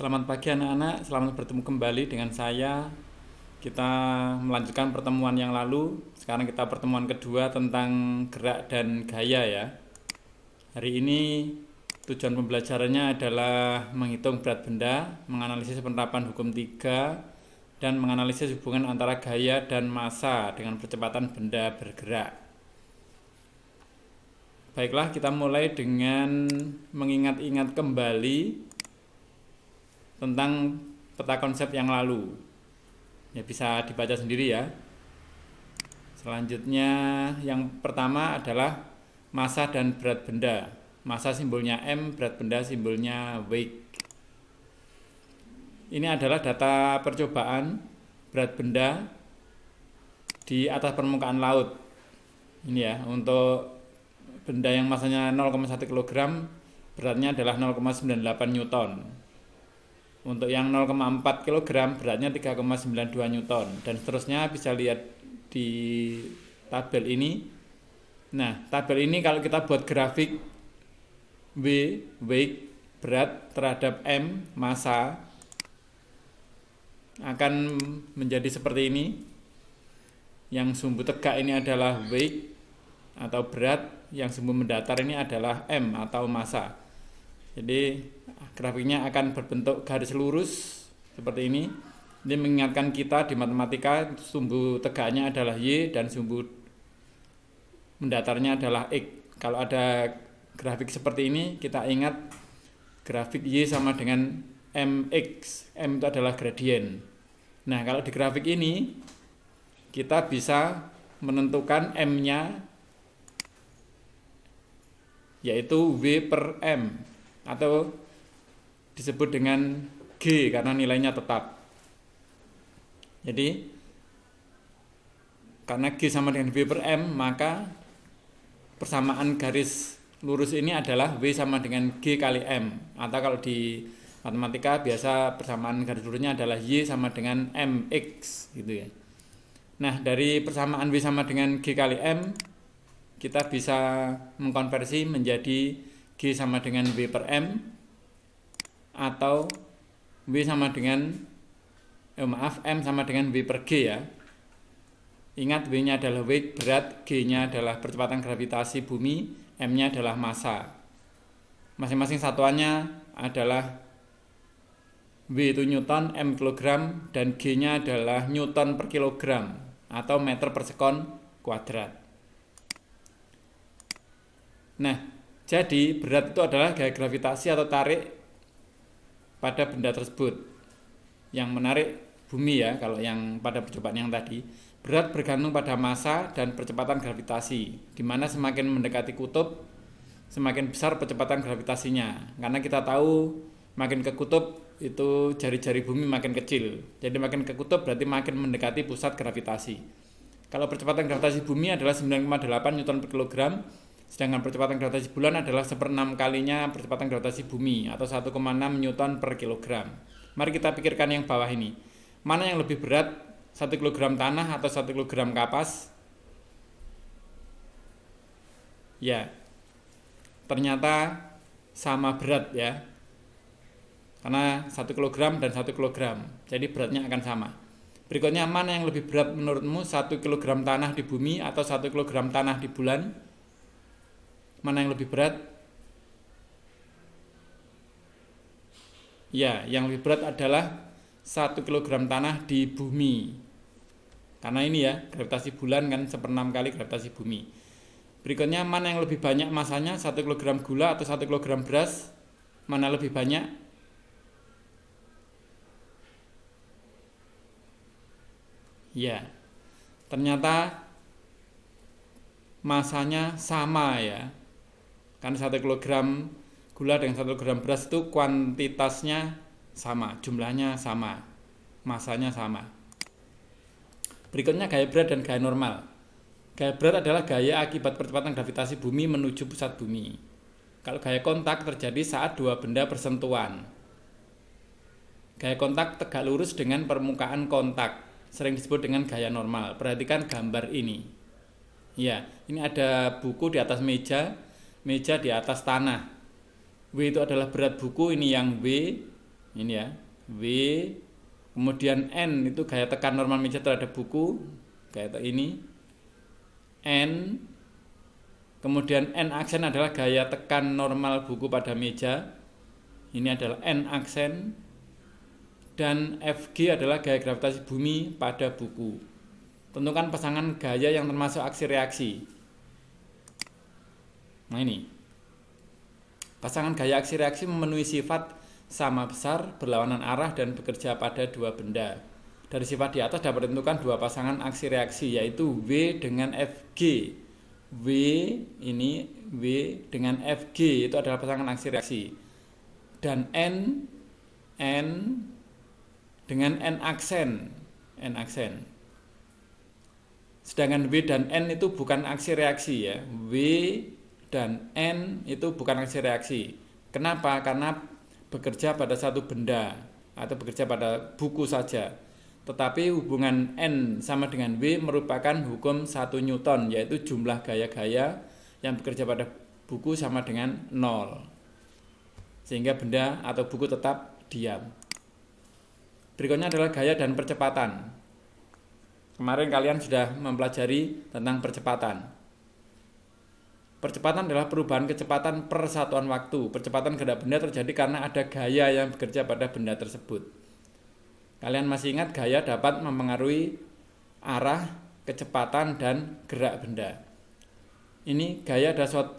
Selamat pagi anak-anak, selamat bertemu kembali dengan saya. Kita melanjutkan pertemuan yang lalu. Sekarang kita pertemuan kedua tentang gerak dan gaya ya. Hari ini tujuan pembelajarannya adalah menghitung berat benda, menganalisis penerapan hukum 3, dan menganalisis hubungan antara gaya dan massa dengan percepatan benda bergerak. Baiklah, kita mulai dengan mengingat-ingat kembali tentang peta konsep yang lalu. Ya, bisa dibaca sendiri ya. Selanjutnya yang pertama adalah massa dan berat benda. Massa simbolnya M, berat benda simbolnya weight. Ini adalah data percobaan berat benda di atas permukaan laut. Ini ya, untuk benda yang massanya 0,1 kg, beratnya adalah 0,98 Newton. Untuk yang 0,4 kg beratnya 3,92 Newton dan seterusnya, bisa lihat di tabel ini. Nah, tabel ini kalau kita buat grafik W, weight, berat terhadap M, massa, akan menjadi seperti ini. Yang sumbu tegak ini adalah weight atau berat, yang sumbu mendatar ini adalah M atau massa. Jadi grafiknya akan berbentuk garis lurus seperti ini. Ini mengingatkan kita di matematika sumbu tegaknya adalah Y dan sumbu mendatarnya adalah X. Kalau ada grafik seperti ini, kita ingat grafik Y sama dengan MX. M itu adalah gradien. Nah, kalau di grafik ini kita bisa menentukan M-nya, yaitu W per M, atau disebut dengan G karena nilainya tetap. Jadi karena G sama dengan W per M, maka persamaan garis lurus ini adalah W sama dengan G kali M. Atau kalau di matematika biasa persamaan garis lurusnya adalah Y sama dengan MX gitu ya. Nah, dari persamaan W sama dengan G kali M, kita bisa mengkonversi menjadi G sama dengan W per M atau W sama dengan M sama dengan W per G ya. Ingat, W-nya adalah weight, berat, G-nya adalah percepatan gravitasi bumi, M-nya adalah massa. Masing-masing satuannya adalah W itu Newton, M kilogram, dan G-nya adalah Newton per kilogram atau meter per sekon kuadrat. Nah, jadi berat itu adalah gaya gravitasi atau tarik pada benda tersebut. Yang menarik bumi ya, kalau yang pada percobaan yang tadi. Berat bergantung pada massa dan percepatan gravitasi, di mana semakin mendekati kutub, semakin besar percepatan gravitasinya. Karena kita tahu makin ke kutub itu jari-jari bumi makin kecil. Jadi makin ke kutub berarti makin mendekati pusat gravitasi. Kalau percepatan gravitasi bumi adalah 9,8 Newton per kilogram, sedangkan percepatan gravitasi bulan adalah 1/6 kalinya percepatan gravitasi bumi atau 1,6 Newton per kilogram. Mari kita pikirkan yang bawah ini. Mana yang lebih berat, 1 kg tanah atau 1 kg kapas? Ya, ternyata sama berat ya. Karena 1 kg dan 1 kg, jadi beratnya akan sama. Berikutnya, mana yang lebih berat menurutmu, 1 kg tanah di bumi atau 1 kg tanah di bulan? Mana yang lebih berat? Ya, yang lebih berat adalah 1 kg tanah di bumi. Karena ini ya, gravitasi bulan kan 1/6 kali gravitasi bumi. Berikutnya, mana yang lebih banyak masanya, 1 kg gula atau 1 kg beras? Mana lebih banyak? Ya, ternyata masanya sama ya. Kan 1 kg gula dengan 1 kg beras itu kuantitasnya sama, jumlahnya sama, masanya sama. Berikutnya, gaya berat dan gaya normal. Gaya berat adalah gaya akibat percepatan gravitasi bumi menuju pusat bumi. Kalau gaya kontak terjadi saat dua benda bersentuhan. Gaya kontak tegak lurus dengan permukaan kontak, sering disebut dengan gaya normal. Perhatikan gambar ini. Ya, ini ada buku di atas meja di atas tanah. W itu adalah berat buku, ini yang W. Ini ya, W, kemudian N itu gaya tekan normal meja terhadap buku, gaya ini. N, kemudian N aksen adalah gaya tekan normal buku pada meja. Ini adalah N aksen. Dan FG adalah gaya gravitasi bumi pada buku. Tentukan pasangan gaya yang termasuk aksi reaksi. Nah ini, pasangan gaya aksi reaksi memenuhi sifat sama besar, berlawanan arah, dan bekerja pada dua benda. Dari sifat di atas dapat ditentukan dua pasangan aksi reaksi, yaitu W dengan FG. W ini, W dengan FG itu adalah pasangan aksi reaksi. Dan N dengan N aksen. Sedangkan W dan N itu bukan aksi reaksi ya. W dan N itu bukan aksi reaksi. Kenapa? Karena bekerja pada satu benda atau bekerja pada buku saja. Tetapi hubungan N sama dengan W merupakan hukum 1 Newton, yaitu jumlah gaya-gaya yang bekerja pada buku sama dengan 0. Sehingga benda atau buku tetap diam. Berikutnya adalah gaya dan percepatan. Kemarin kalian sudah mempelajari tentang percepatan. Percepatan adalah perubahan kecepatan per satuan waktu. Percepatan gerak benda terjadi karena ada gaya yang bekerja pada benda tersebut. Kalian masih ingat gaya dapat mempengaruhi arah, kecepatan, dan gerak benda. Ini gaya adalah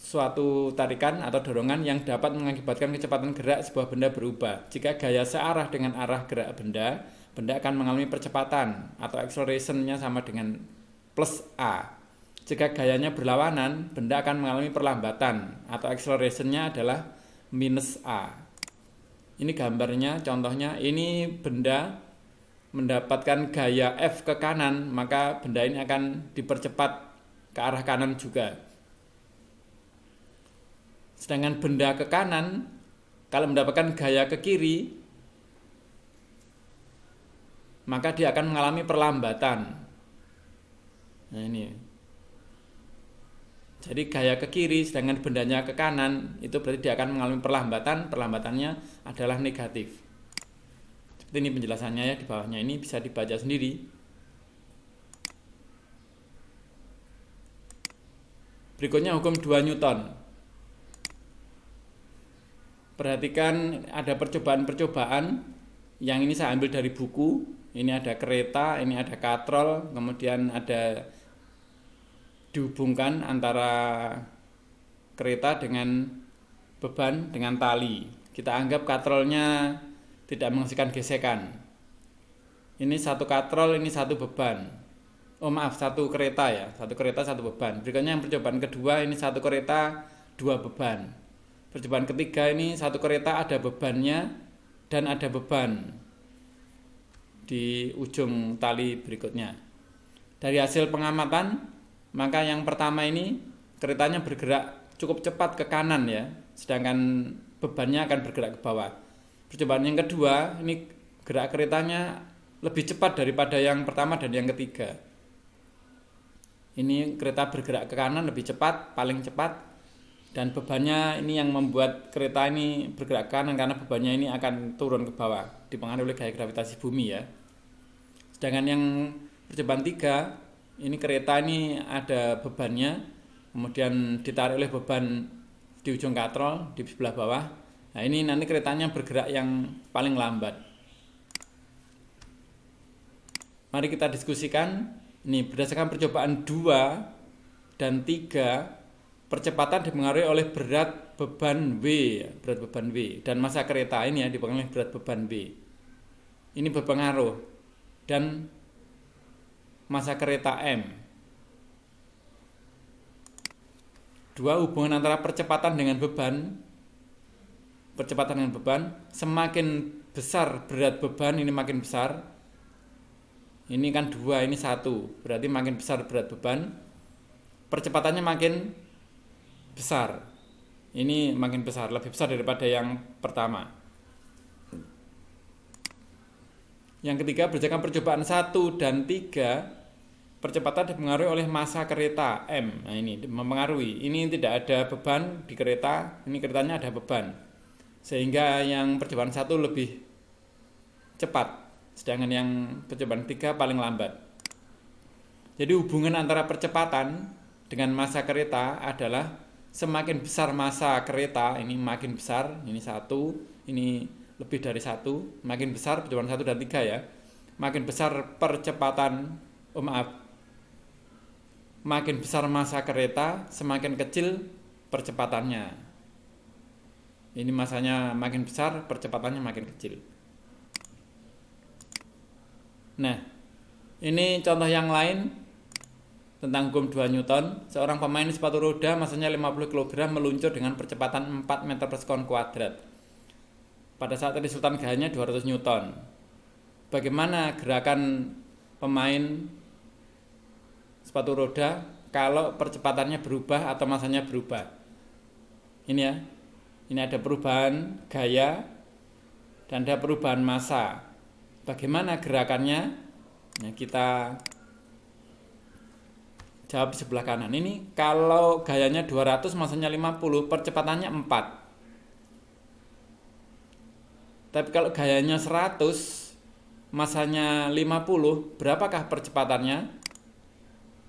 suatu tarikan atau dorongan yang dapat mengakibatkan kecepatan gerak sebuah benda berubah. Jika gaya searah dengan arah gerak benda, benda akan mengalami percepatan atau acceleration-nya sama dengan plus A. Jika gayanya berlawanan, benda akan mengalami perlambatan atau acceleration-nya adalah minus A. Ini gambarnya, contohnya ini benda mendapatkan gaya F ke kanan, maka benda ini akan dipercepat ke arah kanan juga. Sedangkan benda ke kanan, kalau mendapatkan gaya ke kiri, maka dia akan mengalami perlambatan. Nah ini. Jadi gaya ke kiri, sedangkan bendanya ke kanan, itu berarti dia akan mengalami perlambatan. Perlambatannya adalah negatif. Seperti ini penjelasannya ya, di bawahnya ini bisa dibaca sendiri. Berikutnya hukum 2 Newton. Perhatikan ada percobaan-percobaan yang ini saya ambil dari buku. Ini ada kereta, ini ada katrol, kemudian ada dihubungkan antara kereta dengan beban dengan tali. Kita anggap katrolnya tidak menghasilkan gesekan. Ini satu katrol, ini satu beban. Oh maaf, satu kereta ya, satu kereta satu beban. Berikutnya yang percobaan kedua, ini satu kereta dua beban. Percobaan ketiga ini satu kereta ada bebannya dan ada beban di ujung tali berikutnya. Dari hasil pengamatan, maka yang pertama ini keretanya bergerak cukup cepat ke kanan ya, sedangkan bebannya akan bergerak ke bawah. Percobaan yang kedua, ini gerak keretanya lebih cepat daripada yang pertama dan yang ketiga. Ini kereta bergerak ke kanan lebih cepat, paling cepat, dan bebannya ini yang membuat kereta ini bergerak ke kanan karena bebannya ini akan turun ke bawah, dipengaruhi oleh gaya gravitasi bumi ya. Sedangkan yang percobaan 3, ini kereta ini ada bebannya, kemudian ditarik oleh beban di ujung katrol di sebelah bawah. Nah ini nanti keretanya bergerak yang paling lambat. Mari kita diskusikan. Ini berdasarkan percobaan 2 dan 3, percepatan dipengaruhi oleh berat beban W, berat beban W, dan massa kereta ini ya dipengaruhi oleh berat beban W. Ini berpengaruh, dan massa kereta M. Dua, hubungan antara percepatan dengan beban. Percepatan dengan beban, semakin besar berat beban ini makin besar. Ini kan 2, ini 1, berarti makin besar berat beban, percepatannya makin besar. Ini makin besar, lebih besar daripada yang pertama. Yang ketiga, berdasarkan percobaan 1 dan 3, percepatan dipengaruhi oleh massa kereta M. Nah ini mempengaruhi. Ini tidak ada beban di kereta, ini keretanya ada beban. sehingga yang percobaan 1 lebih cepat, sedangkan yang percobaan 3 paling lambat. Jadi hubungan antara percepatan dengan massa kereta adalah semakin besar massa kereta, ini makin besar, ini 1, ini lebih dari 1, makin besar percobaan 1 dan 3 ya. Makin besar percepatan, makin besar massa kereta, semakin kecil percepatannya. Ini massanya makin besar, percepatannya makin kecil. Nah, ini contoh yang lain tentang hukum 2 Newton. Seorang pemain sepatu roda massanya 50 kg meluncur dengan percepatan 4 meter per sekon kuadrat. Pada saat resultan gayanya 200 Newton. Bagaimana gerakan pemain sepatu roda kalau percepatannya berubah atau massanya berubah? Ini ya. Ini ada perubahan gaya dan ada perubahan massa. Bagaimana gerakannya? Nah, kita jawab di sebelah kanan. Ini kalau gayanya 200, massanya 50, percepatannya 4. Tapi kalau gayanya 100, massanya 50, berapakah percepatannya?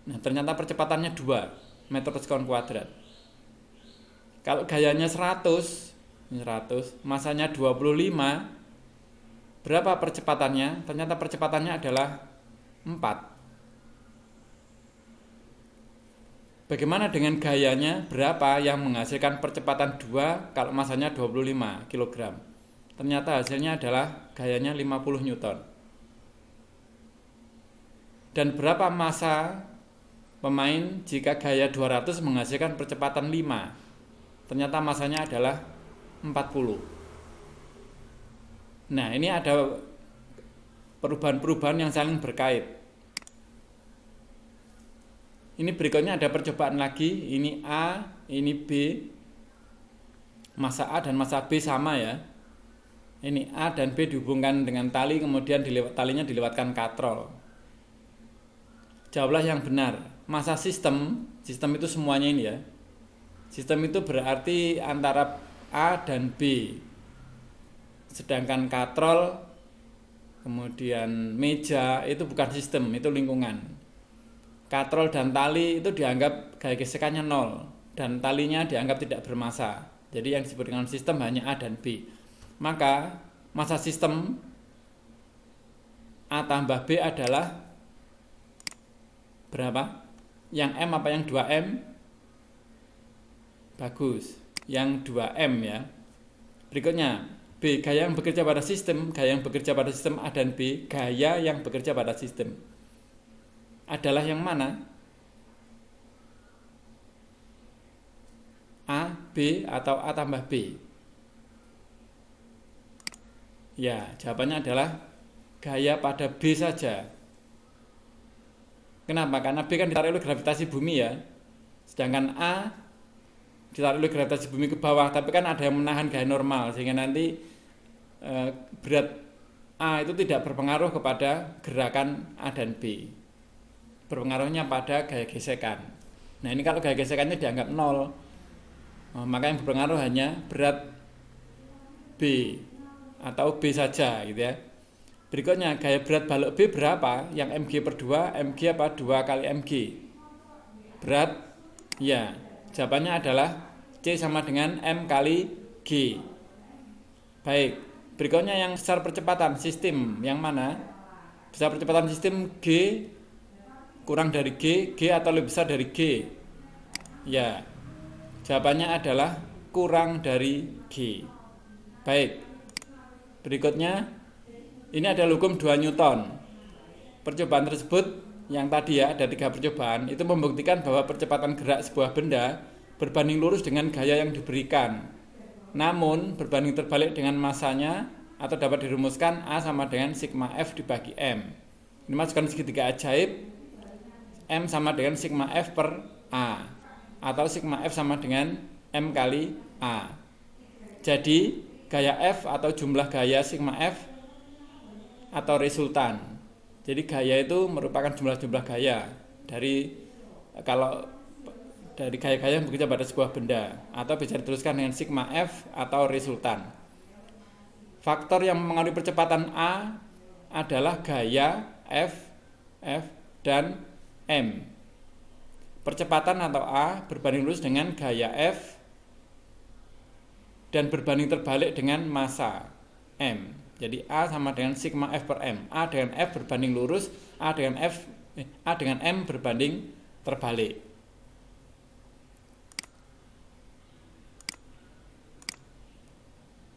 Nah, ternyata percepatannya 2 meter per sekon kuadrat. Kalau gayanya 100, massanya 25, berapa percepatannya? Ternyata percepatannya adalah 4. Bagaimana dengan gayanya? Berapa yang menghasilkan percepatan 2 kalau massanya 25 kg? Ternyata hasilnya adalah gayanya 50 Newton. Dan berapa massa pemain jika gaya 200 menghasilkan percepatan 5? Ternyata massanya adalah 40. Nah, ini ada perubahan-perubahan yang saling berkait. Ini berikutnya ada percobaan lagi. Ini A, ini B. Massa A dan massa B sama ya. Ini A dan B dihubungkan dengan tali, kemudian talinya dilewatkan katrol. Jawablah yang benar. Massa sistem itu semuanya ini ya. Sistem itu berarti antara A dan B. Sedangkan katrol, kemudian meja itu bukan sistem, itu lingkungan. Katrol dan tali itu dianggap gaya gesekannya 0 dan talinya dianggap tidak bermassa. Jadi yang disebut dengan sistem hanya A dan B. Maka massa sistem A tambah B adalah berapa? Yang M apa yang 2M? Bagus, yang 2M ya. Berikutnya B, gaya yang bekerja pada sistem. Gaya yang bekerja pada sistem A dan B. Gaya yang bekerja pada sistem adalah yang mana? A, B atau A tambah B? Ya, jawabannya adalah gaya pada B saja. Kenapa? Karena B kan ditarik oleh gravitasi bumi ya. Sedangkan A ditarik oleh gravitasi bumi ke bawah, tapi kan ada yang menahan gaya normal, sehingga nanti berat A itu tidak berpengaruh kepada gerakan A dan B. Berpengaruhnya pada gaya gesekan. Nah, ini kalau gaya gesekannya dianggap 0, maka yang berpengaruh hanya berat B atau B saja gitu ya. Berikutnya, gaya berat balok B berapa? Yang mg per 2, mg apa 2 kali mg? Berat, ya, jawabannya adalah C sama dengan M kali G. Baik, berikutnya yang besar percepatan sistem yang mana? Besar percepatan sistem G kurang dari G atau lebih besar dari G? Ya, jawabannya adalah kurang dari G. Baik, berikutnya ini adalah hukum 2 Newton. Percobaan tersebut yang tadi ya ada 3 percobaan itu membuktikan bahwa percepatan gerak sebuah benda berbanding lurus dengan gaya yang diberikan. Namun berbanding terbalik dengan massanya atau dapat dirumuskan A sama dengan sigma F dibagi M. Ini masukkan segitiga ajaib. M sama dengan sigma F per A atau sigma F sama dengan M kali A. Jadi gaya F atau jumlah gaya sigma F atau resultan. Jadi gaya itu merupakan jumlah-jumlah gaya dari gaya-gaya yang bekerja pada sebuah benda, atau bisa dituliskan dengan sigma F atau resultan. faktor yang mempengaruhi percepatan A adalah gaya F, dan M. Percepatan atau A berbanding lurus dengan gaya F dan berbanding terbalik dengan massa M. Jadi A sama dengan sigma F per M. A dengan F berbanding lurus, A dengan M berbanding terbalik.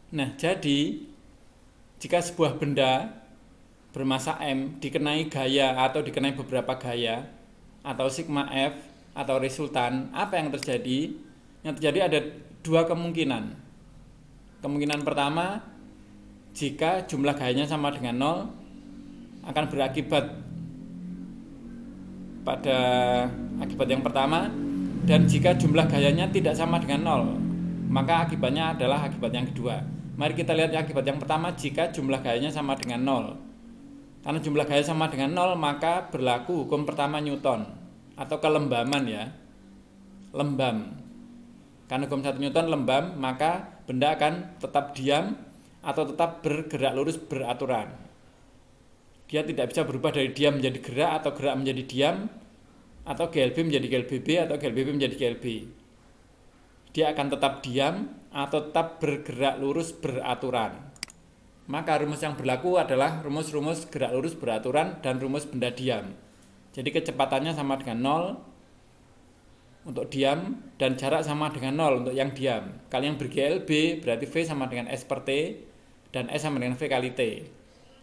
Nah, jadi jika sebuah benda bermassa M dikenai gaya atau dikenai beberapa gaya atau sigma F atau resultan, apa yang terjadi? Yang terjadi ada dua kemungkinan. Kemungkinan pertama, jika jumlah gayanya sama dengan 0, akan berakibat pada akibat yang pertama, dan jika jumlah gayanya tidak sama dengan 0, maka akibatnya adalah akibat yang kedua. Mari kita lihat akibat yang pertama. Jika jumlah gayanya sama dengan 0, karena jumlah gaya sama dengan 0, maka berlaku hukum pertama Newton atau kelembaman ya, lembam. Karena hukum 1 Newton lembam, maka benda akan tetap diam atau tetap bergerak lurus beraturan. Dia tidak bisa berubah dari diam menjadi gerak atau gerak menjadi diam, atau GLB menjadi GLBB atau GLBB menjadi GLB. Dia akan tetap diam atau tetap bergerak lurus beraturan. Maka rumus yang berlaku adalah rumus-rumus gerak lurus beraturan dan rumus benda diam. Jadi kecepatannya sama dengan 0 untuk diam dan jarak sama dengan 0 untuk yang diam. Kalau yang ber-GLB berarti V sama dengan S per T dan S sama dengan V kali T,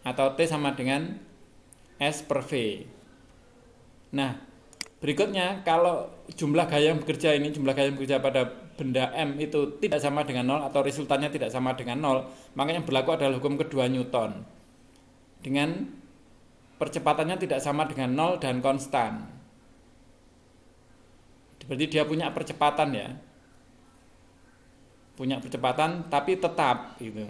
atau T sama dengan S per V. Nah, berikutnya kalau jumlah gaya yang bekerja pada benda M itu tidak sama dengan 0 atau resultannya tidak sama dengan 0, maka yang berlaku adalah hukum kedua Newton. Dengan percepatannya tidak sama dengan 0 dan konstan. Berarti dia punya percepatan ya. Punya percepatan tapi tetap gitu.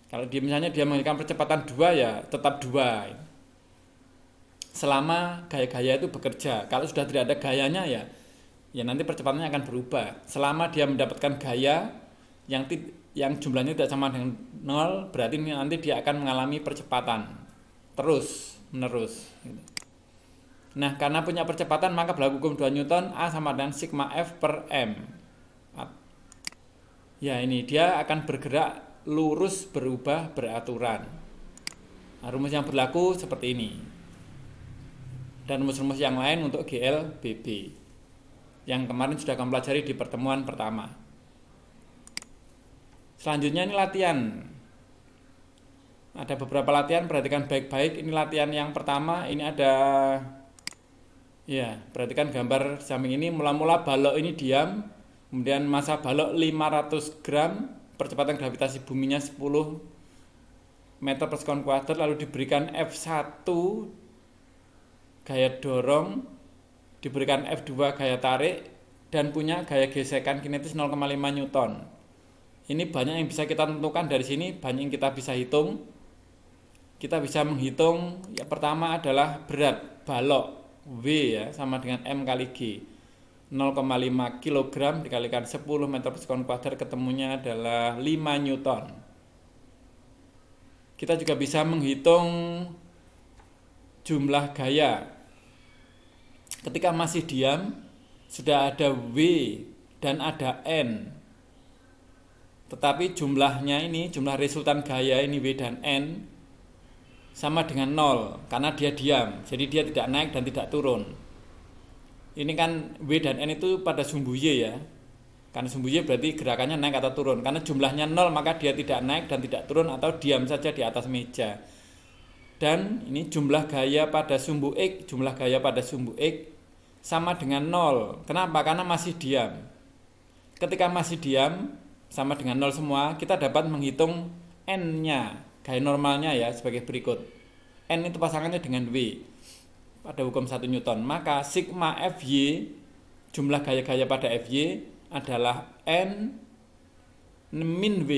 Kalau dia misalnya dia memiliki percepatan 2 ya tetap 2. Selama gaya-gaya itu bekerja. Kalau sudah tidak ada gayanya ya nanti percepatannya akan berubah. Selama dia mendapatkan gaya yang jumlahnya tidak sama dengan 0, berarti nanti dia akan mengalami percepatan terus menerus. Nah, karena punya percepatan maka berlaku hukum 2 Newton, A sama dengan sigma F per M. Ya, ini dia akan bergerak lurus berubah beraturan. Nah, rumus yang berlaku seperti ini. Dan rumus-rumus yang lain untuk GLBB yang kemarin sudah kamu pelajari di pertemuan pertama. Selanjutnya ini latihan. Ada beberapa latihan, perhatikan baik-baik. Ini latihan yang pertama, ini ada ya, perhatikan gambar samping ini. Mula-mula balok ini diam, kemudian massa balok 500 gram, percepatan gravitasi buminya 10 meter per sekon kuadrat, lalu diberikan F1 gaya dorong, diberikan F2 gaya tarik, dan punya gaya gesekan kinetis 0,5 Newton. Ini banyak yang bisa kita tentukan dari sini, banyak yang kita bisa hitung. Kita bisa menghitung, yang pertama adalah berat balok W ya, sama dengan M kali G. 0,5 kg dikalikan 10 meter per sekon kuadrat, ketemunya adalah 5 Newton. Kita juga bisa menghitung jumlah gaya. Ketika masih diam, sudah ada W dan ada N. Tetapi jumlahnya ini, jumlah resultan gaya ini W dan N sama dengan 0 karena dia diam, jadi dia tidak naik dan tidak turun. Ini kan W dan N itu pada sumbu Y ya, karena sumbu Y berarti gerakannya naik atau turun. Karena jumlahnya 0 maka dia tidak naik dan tidak turun atau diam saja di atas meja. Dan ini jumlah gaya pada sumbu X, jumlah gaya pada sumbu X sama dengan 0. Kenapa? Karena masih diam. Ketika masih diam sama dengan 0 semua, kita dapat menghitung N-nya, gaya normalnya ya, sebagai berikut. N itu pasangannya dengan W pada hukum 1 Newton. Maka sigma Fy, jumlah gaya-gaya pada Fy adalah N min W.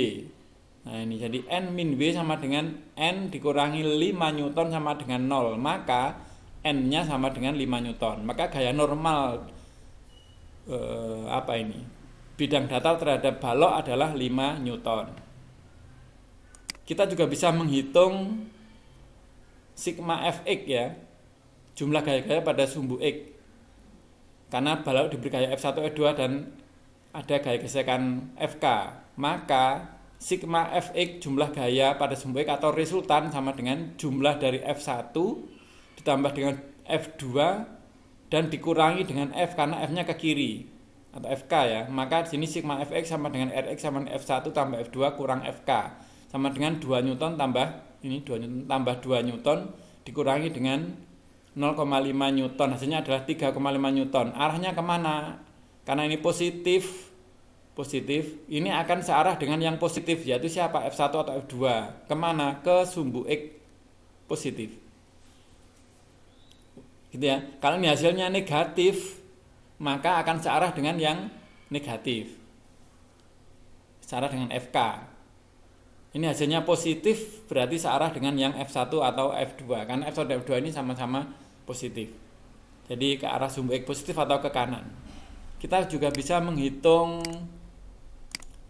Nah ini jadi N min W sama dengan N dikurangi 5 Newton sama dengan 0. Maka N-nya sama dengan 5 Newton. Maka gaya normal bidang datar terhadap balok adalah 5 Newton. Kita juga bisa menghitung sigma Fx ya, jumlah gaya-gaya pada sumbu X. Karena balok diberi gaya F1, F2 dan ada gaya gesekan Fk, maka sigma Fx jumlah gaya pada sumbu X atau resultan sama dengan jumlah dari F1 ditambah dengan F2 dan dikurangi dengan F karena F-nya ke kiri atau Fk ya. Maka di sini sigma Fx sama dengan Rx sama dengan F1 tambah F2 kurang Fk sama dengan 2 Newton tambah 2 Newton dikurangi dengan 0,5 Newton, hasilnya adalah 3,5 Newton. Arahnya kemana? Karena ini positif, ini akan searah dengan yang positif, yaitu siapa? F1 atau F2. Kemana? Ke sumbu X positif. Gitu ya. Kalau ini hasilnya negatif, maka akan searah dengan yang negatif. Searah dengan Fk. Ini hasilnya positif, berarti searah dengan yang F1 atau F2. Karena F1 dan F2 ini sama-sama positif. Jadi ke arah sumbu X positif atau ke kanan. Kita juga bisa menghitung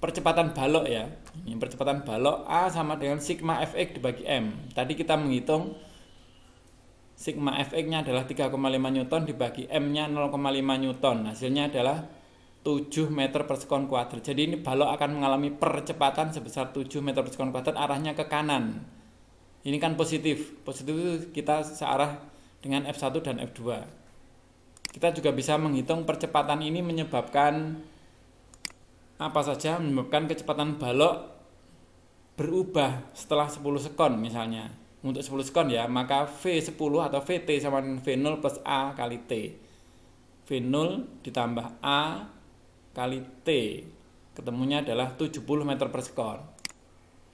percepatan balok ya. Ini percepatan balok A sama dengan sigma Fx dibagi M. Tadi kita menghitung sigma Fx-nya adalah 3,5 Newton dibagi M-nya 0,5 Newton. Hasilnya adalah 7 meter per sekon kuadrat. Jadi ini balok akan mengalami percepatan sebesar 7 meter per sekon kuadrat, arahnya ke kanan. Ini kan positif. Positif itu kita searah dengan F1 dan F2. Kita juga bisa menghitung percepatan ini menyebabkan apa saja, menyebabkan kecepatan balok berubah setelah 10 sekon misalnya. Untuk 10 sekon ya, maka V10 atau Vt sama dengan V0 plus A kali T. V0 ditambah A kali T, ketemunya adalah 70 meter per sekon.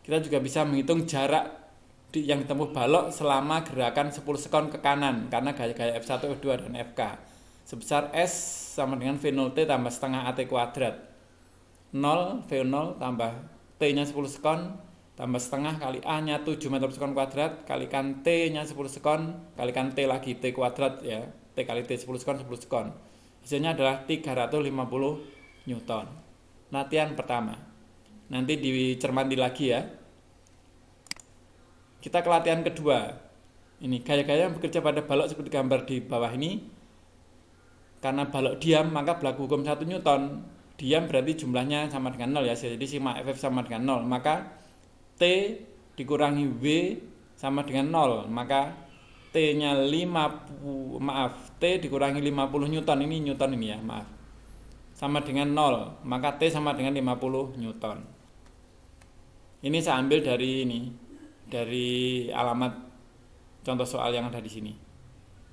Kita juga bisa menghitung jarak yang ditempuh balok selama gerakan 10 sekon ke kanan karena gaya-gaya F1, F2 dan Fk sebesar S sama dengan V0T tambah setengah AT kuadrat. 0 V0 tambah T-nya 10 sekon tambah setengah kali A-nya 7 meter per sekon kuadrat kalikan T-nya 10 sekon kalikan T lagi T kuadrat ya. T kali T 10 sekon 10 sekon. Hasilnya adalah 350 Newton. Latihan pertama. Nanti dicermati lagi ya. Kita ke latihan kedua. Ini gaya-gaya yang bekerja pada balok seperti gambar di bawah ini. Karena balok diam, maka berlaku hukum 1 Newton. Diam berarti jumlahnya sama dengan 0 ya. Jadi sigma Ff sama dengan 0. Maka T dikurangi W sama dengan 0. Maka T-nya T dikurangi 50 Newton. Ini Newton ini ya, maaf. Sama dengan 0. Maka T sama dengan 50 Newton. Ini saya ambil dari alamat contoh soal yang ada di sini.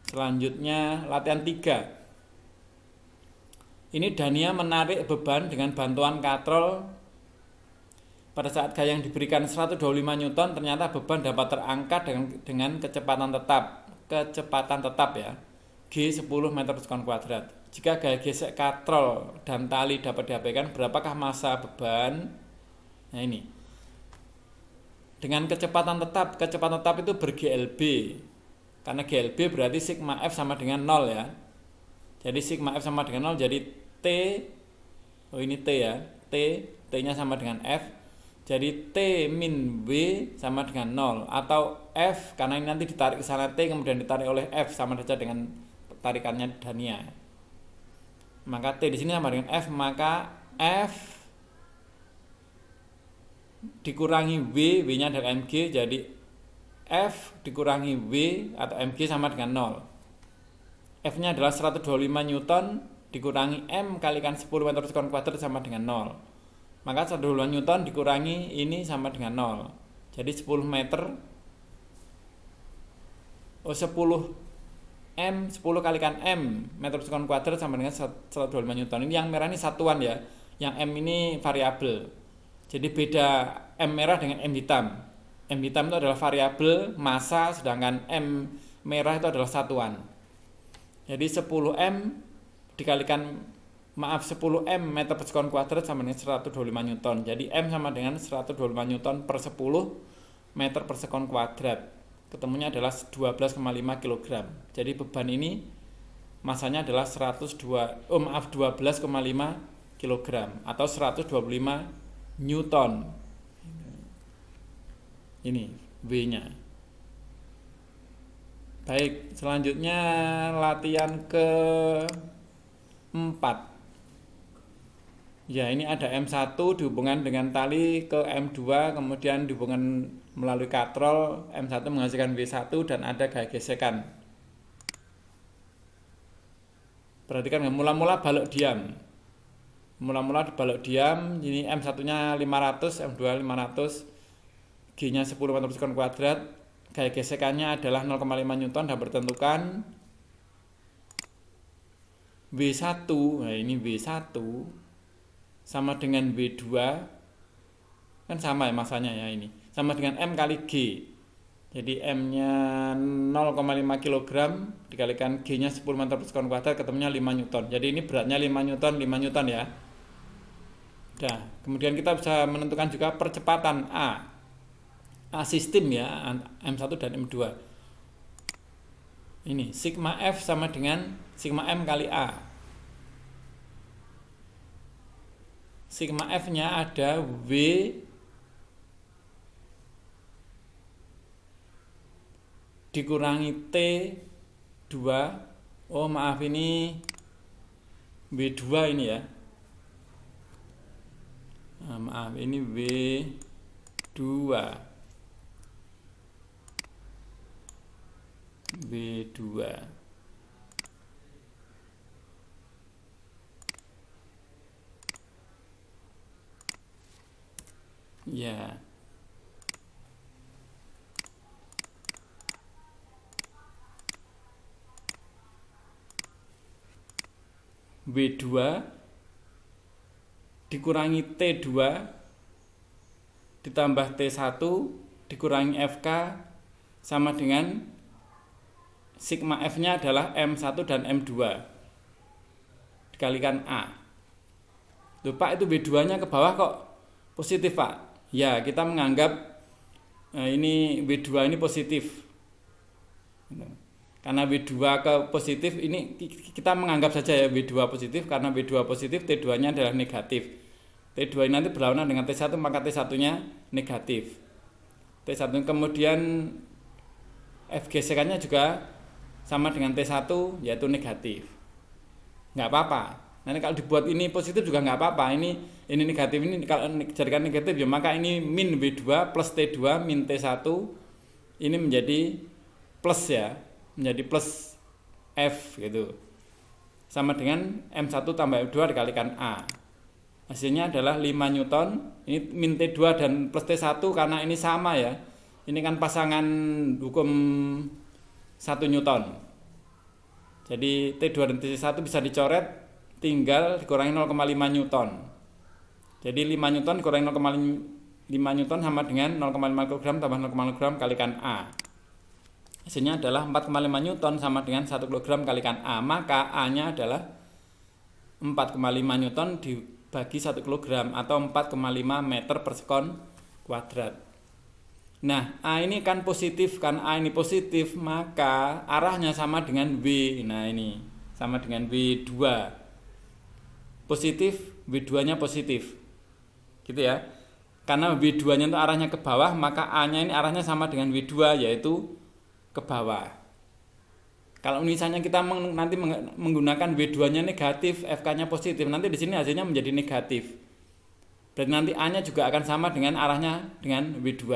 Selanjutnya latihan 3. Ini Dania menarik beban dengan bantuan katrol. Pada saat gaya yang diberikan 125 Newton, ternyata beban dapat terangkat dengan kecepatan tetap ya, G 10 meter per sekon kuadrat. Jika gaya gesek katrol dan tali dapat diabaikan, berapakah massa beban? Nah ini. Dengan kecepatan tetap itu ber-GLB. Karena GLB berarti sigma F sama dengan 0 ya. Jadi sigma F sama dengan 0, jadi T, ini T ya, T-nya sama dengan F. Jadi T min W sama dengan 0. Atau F, karena ini nanti ditarik ke sana T, kemudian ditarik oleh F, sama saja dengan tarikannya Dania. Maka T di sini sama dengan F, maka F dikurangi W-nya adalah mg, jadi F dikurangi W atau mg sama dengan 0. F-nya adalah 125 Newton dikurangi M kalikan 10 meter per sekon kuadrat sama dengan 0. Maka 125 Newton dikurangi ini sama dengan 0. Jadi 10 meter 10 M 10 kalikan M meter per sekon kuadrat sama dengan 125 Newton. Ini yang merah ini satuan ya. Yang M ini variabel. Jadi beda M merah dengan M hitam. M hitam itu adalah variabel massa, sedangkan M merah itu adalah satuan. Jadi 10M dikalikan 10M meter per sekon kuadrat sama dengan 125 Newton. Jadi M sama dengan 125 Newton per 10 meter per sekon kuadrat. Ketemunya adalah 12,5 kg. Jadi beban ini masanya adalah 12,5 kg atau 125 Newton. Ini W-nya. Baik, selanjutnya latihan ke-4. Ya, ini ada M1 dihubungkan dengan tali ke M2, kemudian dihubungkan melalui katrol, M1 menghasilkan W1 dan ada gaya gesekan. Perhatikan, mula-mula balok diam. Mula-mula balok diam, ini M1-nya 500, M2 500, G-nya 10 meter per sekon kuadrat. Gaya gesekannya adalah 0,5 Newton dan bertentukan W1. Nah, ini W1 sama dengan W2, kan sama ya masanya ya, ini sama dengan M kali G. Jadi M-nya 0,5 kg dikalikan G-nya 10 meter per sekon kuadrat, ketemunya 5 Newton. Jadi ini beratnya 5 Newton, 5 Newton ya. Nah, kemudian kita bisa menentukan juga percepatan A sistem ya, M1 dan M2. Ini sigma F sama dengan sigma M kali A. Sigma F-nya ada W dikurangi T2. Oh maaf, ini W2 ini ya. Maaf, ini W2. W2. Ya. W2 dikurangi T2 ditambah T1 dikurangi FK sama dengan sigma F-nya adalah M1 dan M2 dikalikan A. Loh Pak, itu W2-nya ke bawah kok positif Pak? Ya, kita menganggap ini W2 ini positif. Karena W2 ke positif, ini kita menganggap saja ya W2 positif, karena W2 positif T2-nya adalah negatif. T2 ini nanti berlawanan dengan T1, maka T1-nya negatif. T1 kemudian F gesekannya juga sama dengan T1, yaitu negatif. Nggak apa-apa. Nanti kalau dibuat ini positif juga nggak apa-apa. Ini negatif, ini kalau dijadikan negatif ya maka ini min W2 plus T2 min T1 ini menjadi plus ya, menjadi plus F gitu. Sama dengan M1 tambah M2 dikalikan A. Hasilnya adalah 5 Newton. Ini min T2 dan plus T1 karena ini sama ya. Ini kan pasangan hukum 1 Newton. Jadi T2 dan T1 bisa dicoret, tinggal dikurangi 0,5 Newton. Jadi 5 Newton dikurangi 0,5 Newton sama dengan 0,5 kg tambah 0,5 kg kalikan A. Hasilnya adalah 4,5 Newton sama dengan 1 kg kalikan A. Maka A-nya adalah 4,5 Newton dibagi 1 kg atau 4,5 meter per sekon kuadrat. Nah, A ini kan positif, kan A ini positif, maka arahnya sama dengan W. Nah, ini sama dengan W2. Positif, W2-nya positif. Gitu ya. Karena W2-nya itu arahnya ke bawah, maka A-nya ini arahnya sama dengan W2, yaitu ke bawah. Kalau misalnya kita nanti menggunakan W2-nya negatif, FK-nya positif, nanti di sini hasilnya menjadi negatif. Berarti nanti A-nya juga akan sama dengan arahnya dengan W2.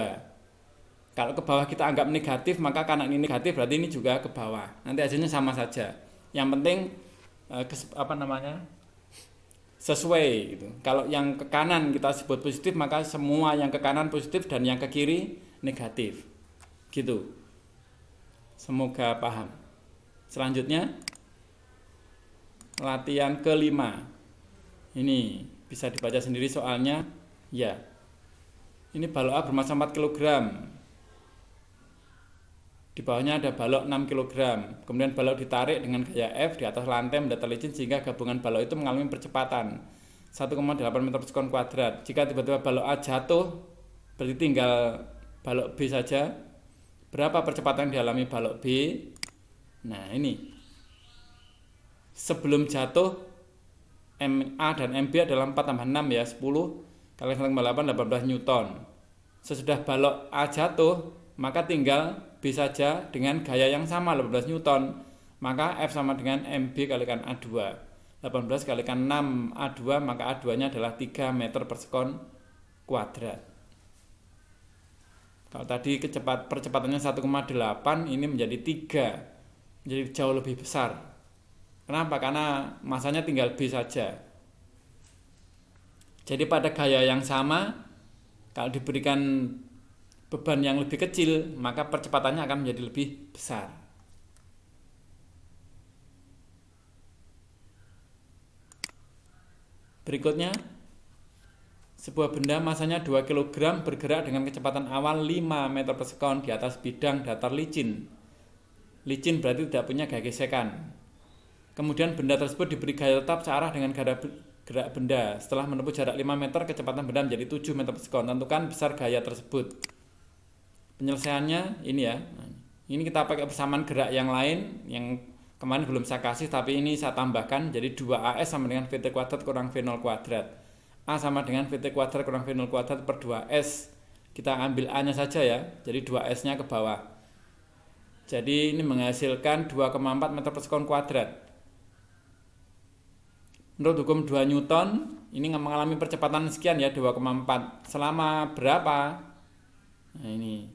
Kalau ke bawah kita anggap negatif, maka karena ini negatif berarti ini juga ke bawah. Nanti hasilnya sama saja. Yang penting sesuai gitu. Kalau yang ke kanan kita sebut positif, maka semua yang ke kanan positif dan yang ke kiri negatif. Gitu. Semoga paham. Selanjutnya latihan ke-5. Ini bisa dibaca sendiri soalnya. Ya. Ini balok A bermassa 4 kg. Di bawahnya ada balok 6 kg. Kemudian balok ditarik dengan gaya F di atas lantai mendatar licin sehingga gabungan balok itu mengalami percepatan 1,8 meter per sekon kuadrat. Jika tiba-tiba balok A jatuh, berarti tinggal balok B saja. Berapa percepatan yang dialami balok B? Nah, ini. Sebelum jatuh, MA dan MB adalah 4 tambah 6 ya, 10 kali 1,8 18 Newton. Sesudah balok A jatuh, maka tinggal B saja dengan gaya yang sama 18 Newton. Maka F sama dengan MB kalikan A2. 18 kalikan 6 A2, maka A2-nya adalah 3 meter per sekon kuadrat. Kalau tadi percepatannya 1,8, ini menjadi 3. Jadi jauh lebih besar. Kenapa? Karena masanya tinggal B saja. Jadi pada gaya yang sama, kalau diberikan beban yang lebih kecil, maka percepatannya akan menjadi lebih besar. Berikutnya, sebuah benda masanya 2 kg bergerak dengan kecepatan awal 5 meter per sekon di atas bidang datar licin. Licin berarti tidak punya gaya gesekan. Kemudian benda tersebut diberi gaya tetap searah dengan gerak benda. Setelah menempuh jarak 5 meter, kecepatan benda menjadi 7 meter per sekon. Tentukan besar gaya tersebut. Penyelesaiannya ini ya. Ini kita pakai persamaan gerak yang lain yang kemarin belum saya kasih, tapi ini saya tambahkan. Jadi 2AS sama dengan VT kuadrat kurang V0 kuadrat. A sama dengan VT kuadrat kurang V0 kuadrat per 2S. Kita ambil A nya saja ya. Jadi 2S nya ke bawah. Jadi ini menghasilkan 2,4 meter per sekon kuadrat. Menurut hukum 2 Newton, ini mengalami percepatan sekian ya, 2,4. Selama berapa? Nah ini.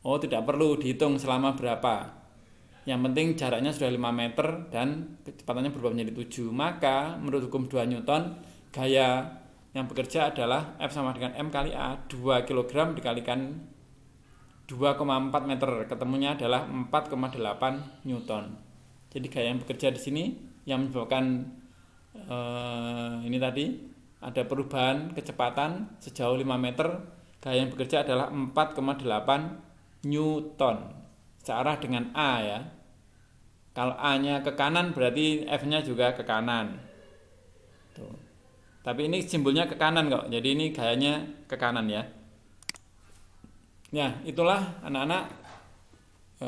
Oh, tidak perlu dihitung selama berapa. Yang penting jaraknya sudah 5 meter dan kecepatannya berubah menjadi 7. Maka menurut hukum 2 Newton, gaya yang bekerja adalah F sama dengan M kali A, 2 kg dikalikan 2,4 meter, ketemunya adalah 4,8 Newton. Jadi gaya yang bekerja di sini yang menyebabkan ini tadi ada perubahan kecepatan sejauh 5 meter. Gaya yang bekerja adalah 4,8 Newton. Searah dengan A ya. Kalau A-nya ke kanan berarti F-nya juga ke kanan. Tuh. Tapi ini simbolnya ke kanan kok. Jadi ini gayanya ke kanan ya. Ya, itulah anak-anak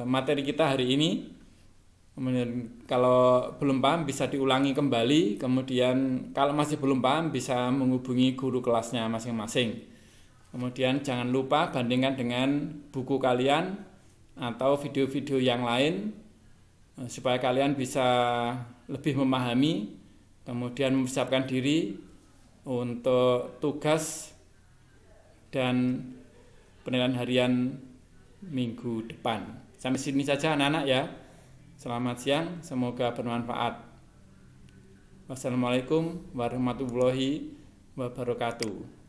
materi kita hari ini. Kemudian kalau belum paham bisa diulangi kembali. Kemudian kalau masih belum paham bisa menghubungi guru kelasnya masing-masing. Kemudian jangan lupa bandingkan dengan buku kalian atau video-video yang lain supaya kalian bisa lebih memahami. Kemudian mempersiapkan diri untuk tugas dan penilaian harian minggu depan. Sampai sini saja anak-anak ya. Selamat siang, semoga bermanfaat. Wassalamualaikum warahmatullahi wabarakatuh.